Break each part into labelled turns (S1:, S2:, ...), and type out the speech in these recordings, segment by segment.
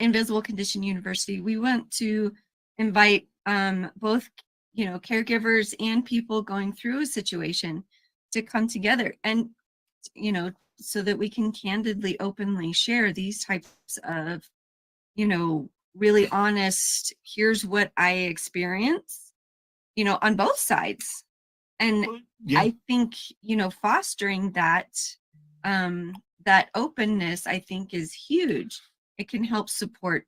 S1: Invisible Condition University, we want to invite both, caregivers and people going through a situation to come together and, so that we can candidly, openly share these types of, really honest, here's what I experience, on both sides. And I think, fostering that, that openness, I think, is huge. It can help support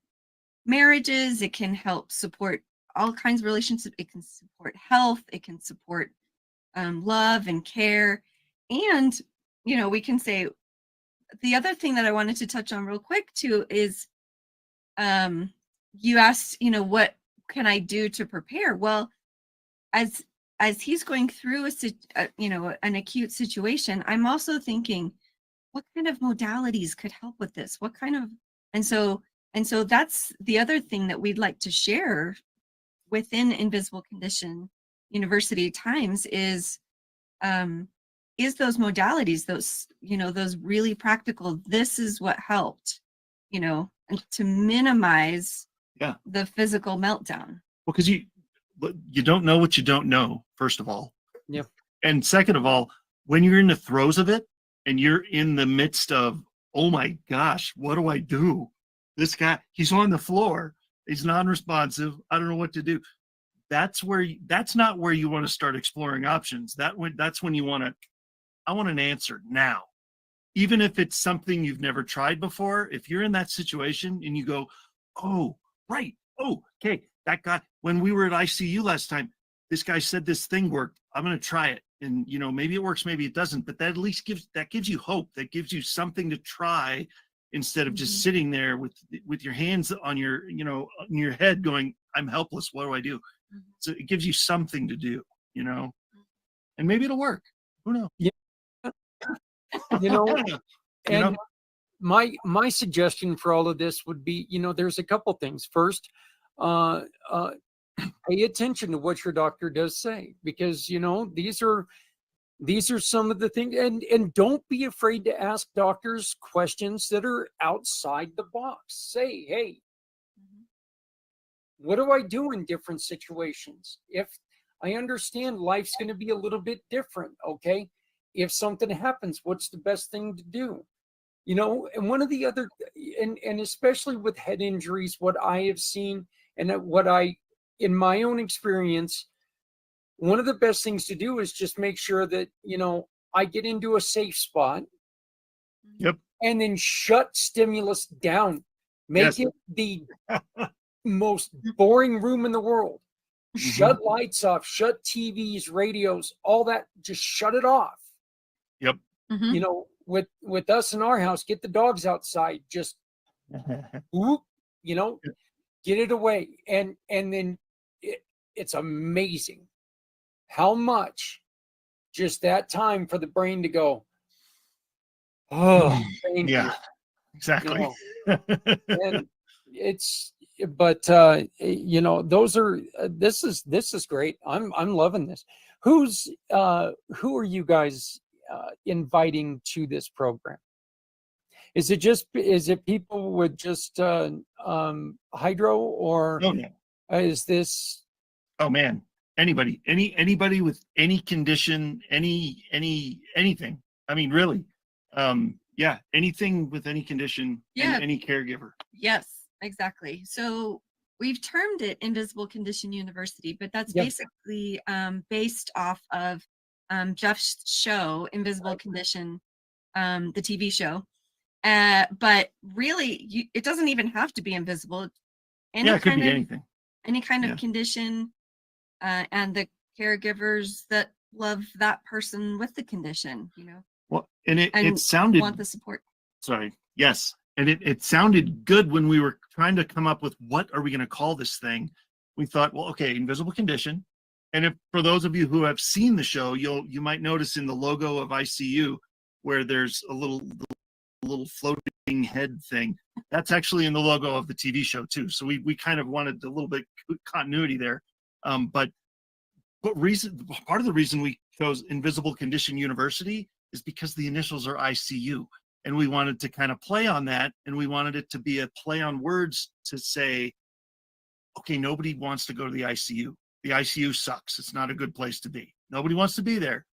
S1: marriages. It can help support all kinds of relationships. It can support health. It can support love and care. And, we can say, the other thing that I wanted to touch on real quick too is, you asked, what can I do to prepare? Well, as he's going through an acute situation, I'm also thinking, what kind of modalities could help with this? What kind of, and so that's the other thing that we'd like to share within Invisible Condition University Times is those modalities, those really practical, this is what helped, and to minimize the physical meltdown.
S2: Well, because you don't know what you don't know, first of all.
S3: Yep.
S2: And second of all, when you're in the throes of it and you're in the midst of, oh my gosh, what do I do? This guy, he's on the floor. He's non-responsive. I don't know what to do. That's not where you want to start exploring options. That's when you want to, I want an answer now. Even if it's something you've never tried before, if you're in that situation and you go, oh, right. Oh, okay. That guy, when we were at ICU last time, this guy said this thing worked. I'm going to try it. And, maybe it works, maybe it doesn't, but that at least gives you hope. That gives you something to try instead of just sitting there with your hands on your, on your head going, I'm helpless. What do I do? So it gives you something to do, and maybe it'll work. Who knows?
S3: Yeah. And my suggestion for all of this would be, there's a couple things. First, pay attention to what your doctor does say, because these are some of the things, and don't be afraid to ask doctors questions that are outside the box. Say, hey, what do I do in different situations? If I understand life's going to be a little bit different, okay? If something happens, what's the best thing to do? And one of the other, and especially with head injuries, what I have seen and in my own experience, one of the best things to do is just make sure that, I get into a safe spot.
S2: Yep.
S3: And then shut stimulus down. Make it the most boring room in the world. Shut lights off, shut TVs, radios, all that. Just shut it off.
S2: Yep.
S3: With us in our house, get the dogs outside. Just whoop, get it away. And then it's amazing how much just that time for the brain to go, oh, thank you.
S2: Exactly.
S3: And but those are, this is great. I'm loving this. Who are you guys inviting to this program? Is it people with just hydro, or is this?
S2: Oh man, anybody with any condition, anything. I mean, really, anything with any condition and any caregiver.
S1: Yes, exactly. So we've termed it Invisible Condition University, but that's basically based off of Jeff's show, Invisible Condition, the TV show. But really, it doesn't even have to be invisible.
S2: It could be anything.
S1: Any kind of condition, and the caregivers that love that person with the condition,
S2: Well, and it sounded,
S1: want the support.
S2: Sorry. Yes. And it sounded good when we were trying to come up with what are we going to call this thing. We thought, well, okay, invisible condition. And if for those of you who have seen the show, you might notice in the logo of ICU where there's a little floating head thing. That's actually in the logo of the TV show too. So we kind of wanted a little bit continuity there. But part of the reason we chose Invisible Condition University is because the initials are ICU. And we wanted to kind of play on that, and we wanted it to be a play on words to say, okay, nobody wants to go to the ICU. The ICU sucks. It's not a good place to be. Nobody wants to be there.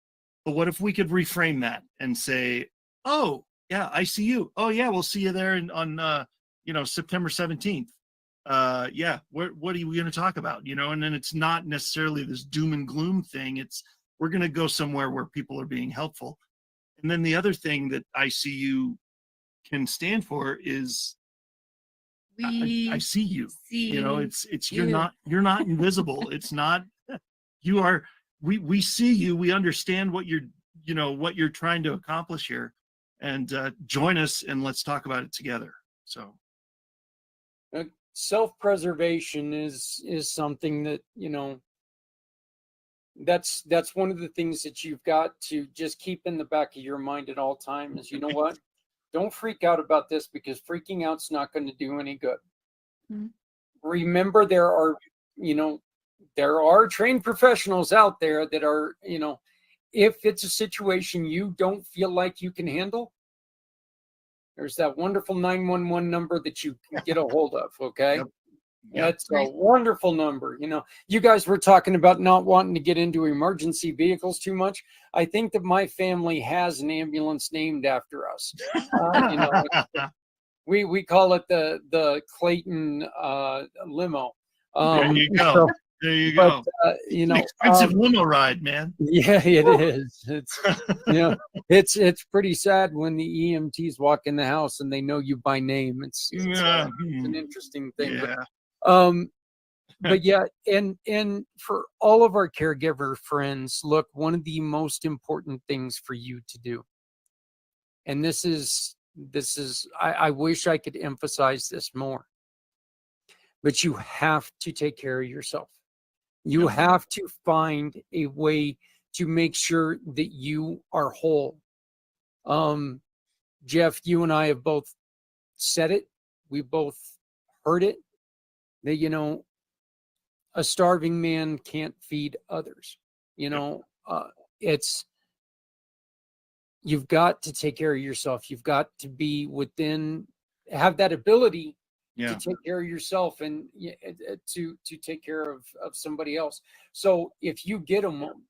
S2: But what if we could reframe that and say, oh, yeah, ICU. Oh, yeah, we'll see you there on September 17th. Yeah, what are you going to talk about? And then it's not necessarily this doom and gloom thing. It's we're going to go somewhere where people are being helpful. And then the other thing that ICU can stand for is I see you. It's you're not invisible. It's not you are we see you. We understand what you're trying to accomplish here, and join us and let's talk about it together. So
S3: self-preservation is something that that's one of the things that you've got to just keep in the back of your mind at all times. You know what? Don't freak out about this, because freaking out's not going to do any good. Mm-hmm. Remember, there are trained professionals out there that are, if it's a situation you don't feel like you can handle, there's that wonderful 911 number that you can get a hold of. Okay. Yep. That's a wonderful number. You guys were talking about not wanting to get into emergency vehicles too much. I think that my family has an ambulance named after us. We call it the Clayton limo.
S2: There you go. There you go. It's an expensive limo ride, man.
S3: Yeah, it is. It's it's pretty sad when the EMTs walk in the house and they know you by name. It's an interesting thing.
S2: Yeah.
S3: But yeah, and for all of our caregiver friends, look, one of the most important things for you to do, and this is I wish I could emphasize this more, but you have to take care of yourself. You have to find a way to make sure that you are whole. Jeff, you and I have both said it. We both heard it. That, a starving man can't feed others. It's, you've got to take care of yourself. You've got to be have that ability to take care of yourself and to take care of somebody else. So if you get a moment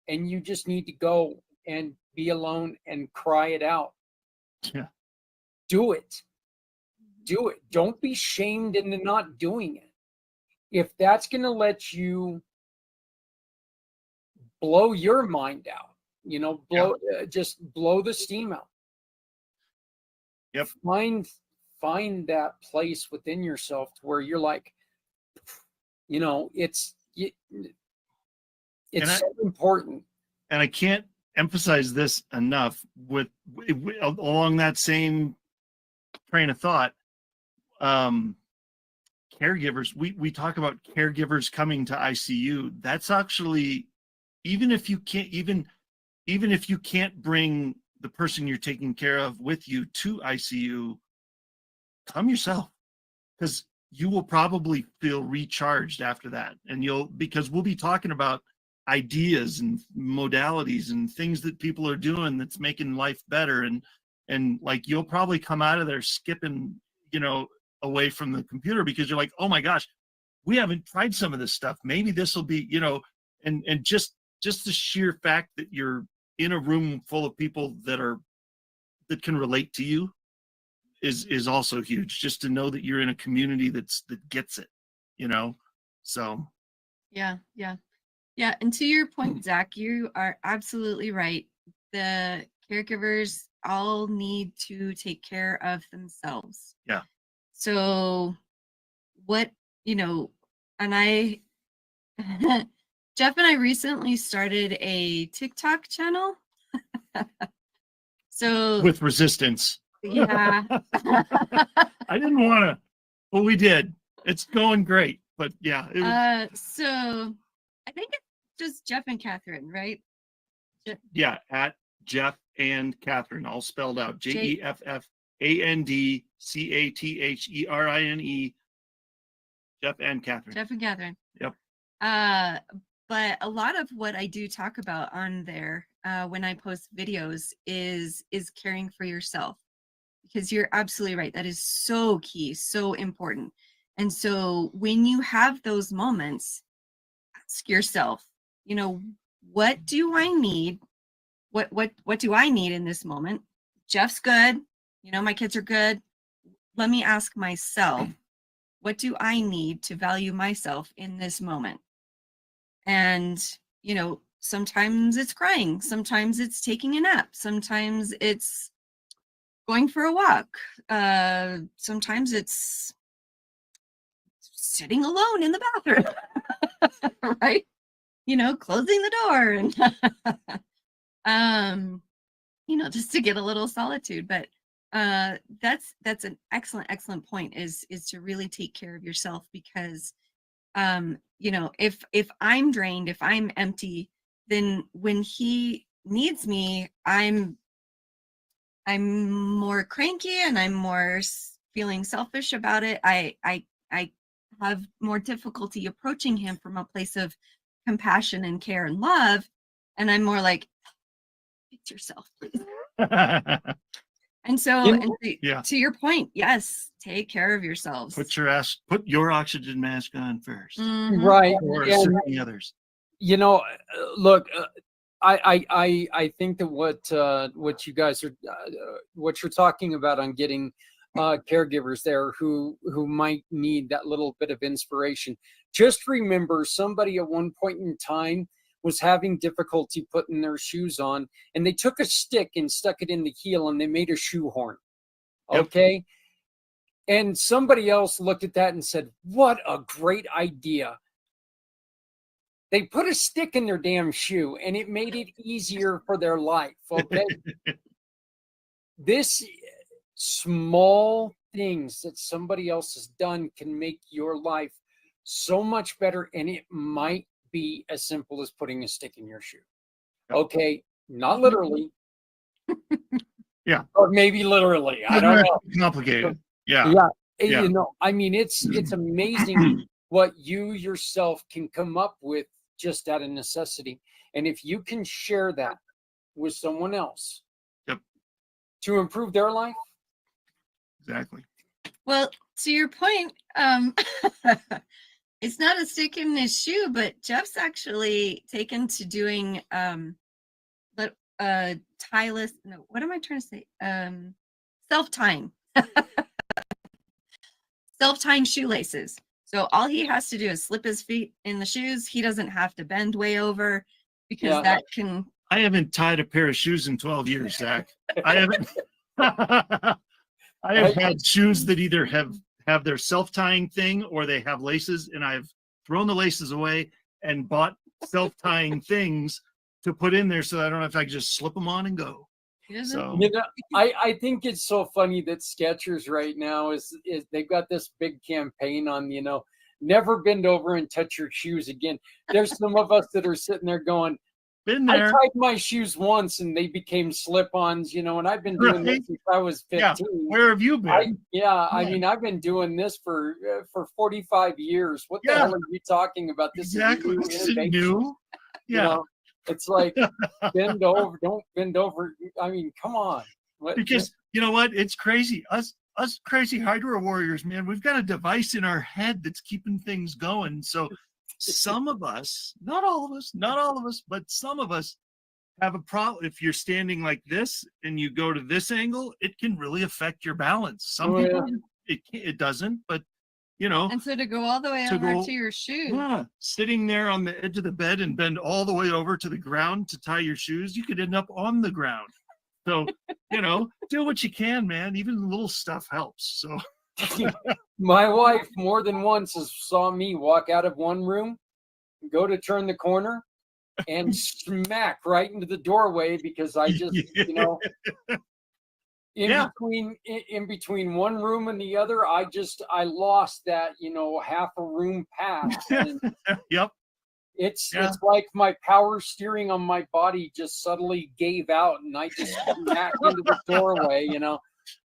S3: and you just need to go and be alone and cry it out, do it. Do it. Don't be shamed into not doing it. If that's going to let you blow your mind out, just blow the steam out.
S2: Yep.
S3: Find that place within yourself to where you're like, it's so important.
S2: And I can't emphasize this enough with along that same train of thought. Caregivers, we talk about caregivers coming to ICU. That's actually, even if you can't bring the person you're taking care of with you to ICU, come yourself, because you will probably feel recharged after that. And because we'll be talking about ideas and modalities and things that people are doing that's making life better. And like, you'll probably come out of there skipping, away from the computer, because you're like, oh my gosh, we haven't tried some of this stuff. Maybe this will be, and just the sheer fact that you're in a room full of people that can relate to you is also huge. Just to know that you're in a community that gets it, so.
S1: Yeah. And to your point, Zach, you are absolutely right. The caregivers all need to take care of themselves.
S2: Yeah.
S1: So and I, Jeff and I recently started a TikTok channel. So
S2: with resistance.
S1: Yeah.
S2: I didn't want to, but we did. It's going great, but yeah.
S1: So I think it's just Jeff and Catherine, right?
S2: Yeah, at Jeff and Catherine, all spelled out. JEFFANDCATHERINE. Jeff and Catherine.
S1: Jeff and Catherine.
S2: Yep.
S1: But a lot of what I do talk about on there when I post videos is caring for yourself, because you're absolutely right. That is so key, so important. And so when you have those moments, ask yourself, you know, what do I need? What do I need in this moment? Jeff's good. You know, my kids are good. Let me ask myself, what do I need to value myself in this moment? And, you know, sometimes it's crying, sometimes it's taking a nap, sometimes it's going for a walk, sometimes it's sitting alone in the bathroom, right? You know, closing the door and, you know, just to get a little solitude. But that's an excellent point, is to really take care of yourself, because you know, if I'm drained, if I'm empty, then when he needs me, I'm more cranky, and I'm more feeling selfish about it. I have more difficulty approaching him from a place of compassion and care and love, and I'm more like, fix yourself, please. And so,
S2: Yeah.
S1: to your point, yes, take care of yourselves.
S2: Put your oxygen mask on first,
S1: Mhm.
S3: Right.
S2: or
S3: And,
S2: assist the others.
S3: you know, look, I think that what you guys are, what you're talking about on getting caregivers there who might need that little bit of inspiration. Just remember, somebody at one point in time was having difficulty putting their shoes on, and they took a stick and stuck it in the heel, and they made a shoehorn.
S2: Yep.
S3: Okay. And somebody else looked at that and said, what a great idea. They put a stick in their damn shoe, and it made it easier for their life. Okay. This small things that somebody else has done can make your life so much better. And it might be as simple as putting a stick in your shoe. Okay. Not literally.
S2: Yeah.
S3: Or maybe literally. I don't know.
S2: Complicated. Yeah.
S3: Yeah.
S2: Yeah.
S3: You know, I mean, it's amazing what you yourself can come up with just out of necessity. And if you can share that with someone else,
S2: Yep,
S3: to improve their life.
S2: exactly.
S1: Well, to your point, it's not a stick in his shoe, but Jeff's actually taken to doing tieless, no, what am I trying to say? Self-tying. Self-tying shoelaces. So all he has to do is slip his feet in the shoes. He doesn't have to bend way over, because that can.
S2: I haven't tied a pair of shoes in 12 years, Zach. I haven't. I have had shoes that either have their self-tying thing, or they have laces, and I've thrown the laces away and bought self-tying things to put in there, so I don't know if I can just slip them on and go. So,
S3: you know, I think it's so funny that Skechers right now is they've got this big campaign on, you know, never bend over and touch your shoes again. There's some of us that are sitting there going,
S2: been
S3: I
S2: there.
S3: tied my shoes once and they became slip-ons, you know, and I've been doing this since I was 15.
S2: Yeah. Where have you been?
S3: I mean, I've been doing this for 45 years. What the hell are you talking about? This
S2: exactly.
S3: is
S2: This is new. Yeah.
S3: You know, it's like, bend over, don't bend over. I mean, come on.
S2: Because you know what? It's crazy. Us crazy Hydra warriors, man, we've got a device in our head that's keeping things going. So some of us, not all of us, but some of us have a problem. If you're standing like this and you go to this angle, it can really affect your balance. Some people, it doesn't, but you know.
S1: And so to go all the way over to your shoes.
S2: Yeah, sitting there on the edge of the bed and bend all the way over to the ground to tie your shoes, you could end up on the ground. So, you know, do what you can, man. Even the little stuff helps. So
S3: my wife more than once saw me walk out of one room, go to turn the corner, and smack right into the doorway because I just, you know, in between one room and the other, I lost that, you know, half a room past. And
S2: yep.
S3: It's like my power steering on my body just suddenly gave out, and I just smacked into the doorway, you know.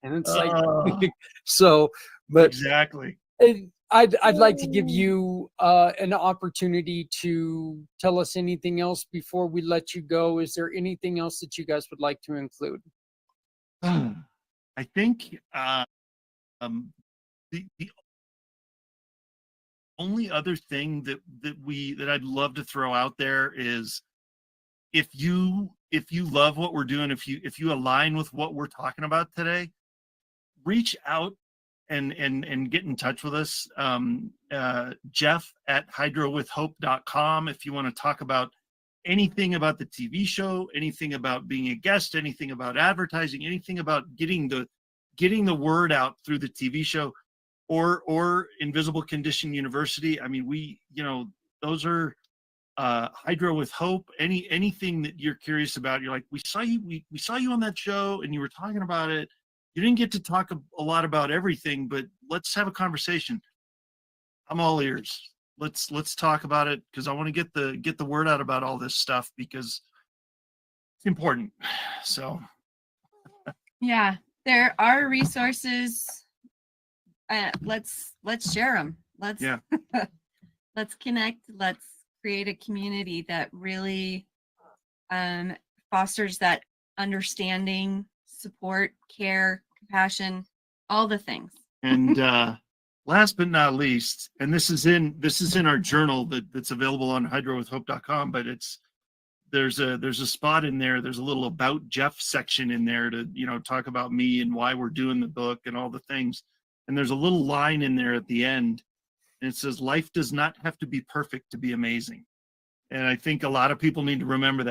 S3: And it's like, so, but
S2: exactly.
S3: I'd like to give you an opportunity to tell us anything else before we let you go. Is there anything else that you guys would like to include?
S2: I think the only other thing that I'd love to throw out there is if you love what we're doing, if you align with what we're talking about today, reach out and get in touch with us. Jeff at hydrowithhope.com if you want to talk about anything about the TV show, anything about being a guest, anything about advertising, anything about getting the word out through the TV show or Invisible Condition University. I mean, those are Hydro with Hope. Anything that you're curious about, you're like, we saw you on that show and you were talking about it. You didn't get to talk a lot about everything, but let's have a conversation. I'm all ears. Let's talk about it, because I want to get the word out about all this stuff, because it's important. So
S1: Yeah, there are resources. Let's share them. Let's let's connect. Let's create a community that really fosters that understanding, support, care, compassion, all the things.
S2: And last but not least, and this is in our journal that's available on hydrowithhope.com, but there's a spot in there. There's a little about Jeff section in there to talk about me and why we're doing the book and all the things. And there's a little line in there at the end, and it says, "Life does not have to be perfect to be amazing." And I think a lot of people need to remember that.